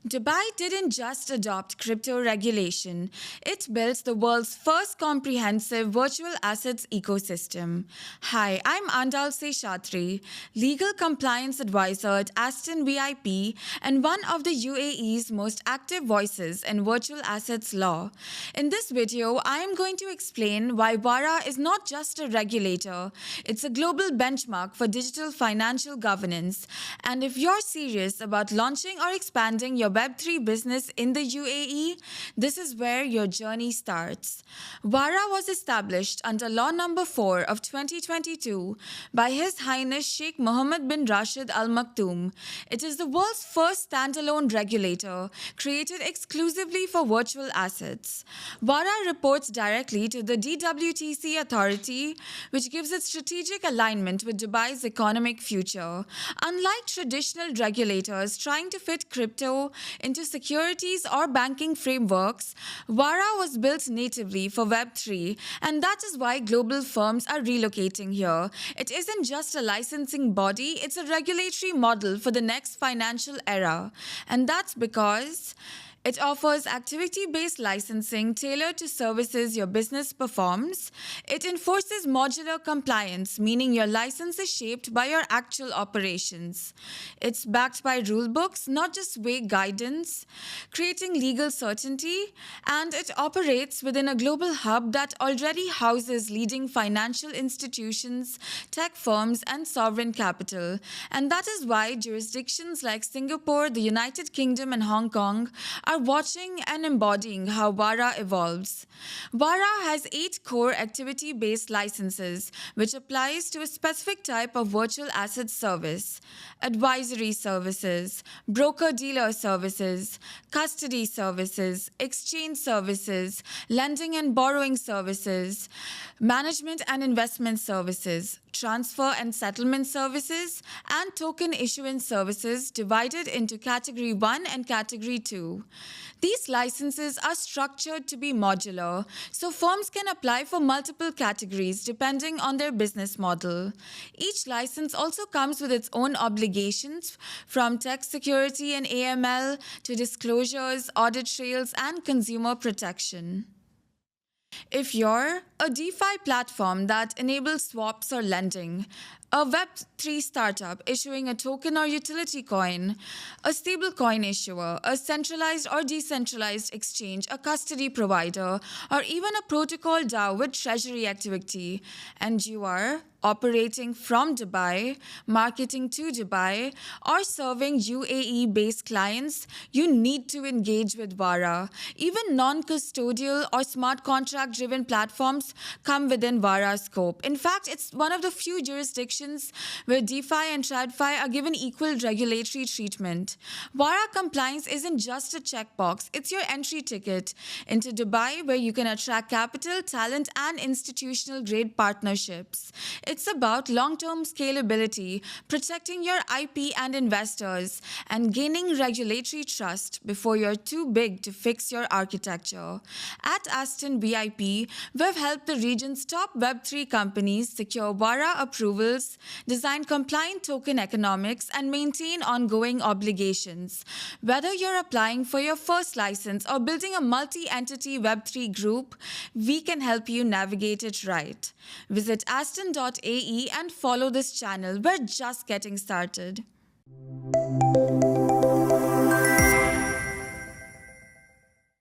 Dubai didn't just adopt crypto regulation, it built the world's first comprehensive virtual assets ecosystem. Hi, I'm Andal Seshatri, legal compliance advisor at Aston VIP and one of the UAE's most active voices in virtual assets law. In this video, I am going to explain why VARA is not just a regulator, it's a global benchmark for digital financial governance. And if you're serious about launching or expanding your Web3 business in the UAE, this is where your journey starts. VARA was established under Law Number 4 of 2022 by His Highness Sheikh Mohammed bin Rashid Al Maktoum. It is the world's first standalone regulator created exclusively for virtual assets. VARA reports directly to the DWTC authority, which gives it strategic alignment with Dubai's economic future. Unlike traditional regulators trying to fit crypto into securities or banking frameworks, VARA was built natively for Web3, and that is why global firms are relocating here. It isn't just a licensing body, it's a regulatory model for the next financial era. And that's because it offers activity-based licensing tailored to services your business performs. It enforces modular compliance, meaning your license is shaped by your actual operations. It's backed by rulebooks, not just vague guidance, creating legal certainty, and it operates within a global hub that already houses leading financial institutions, tech firms, and sovereign capital. And that is why jurisdictions like Singapore, the United Kingdom, and Hong Kong are watching and embodying how VARA evolves. VARA has 8 core activity-based licenses, which applies to a specific type of virtual asset service: advisory services, broker-dealer services, custody services, exchange services, lending and borrowing services, management and investment services, transfer and settlement services, and token issuance services divided into Category 1 and Category 2. These licenses are structured to be modular, so firms can apply for multiple categories depending on their business model. Each license also comes with its own obligations, from tech security and AML to disclosures, audit trails, and consumer protection. If you're a DeFi platform that enables swaps or lending, a Web3 startup issuing a token or utility coin, a stablecoin issuer, a centralized or decentralized exchange, a custody provider, or even a protocol DAO with treasury activity, and you are operating from Dubai, marketing to Dubai, or serving UAE-based clients, you need to engage with VARA. Even non-custodial or smart contract-driven platforms come within VARA's scope. In fact, it's one of the few jurisdictions where DeFi and TradFi are given equal regulatory treatment. VARA compliance isn't just a checkbox, it's your entry ticket into Dubai, where you can attract capital, talent, and institutional-grade partnerships. It's about long-term scalability, protecting your IP and investors, and gaining regulatory trust before you're too big to fix your architecture. At Aston VIP, we've helped the region's top Web3 companies secure VARA approvals, design compliant token economics, and maintain ongoing obligations. Whether you're applying for your first license or building a multi-entity Web3 group, we can help you navigate it right. Visit aston.ae and follow this channel. We're just getting started.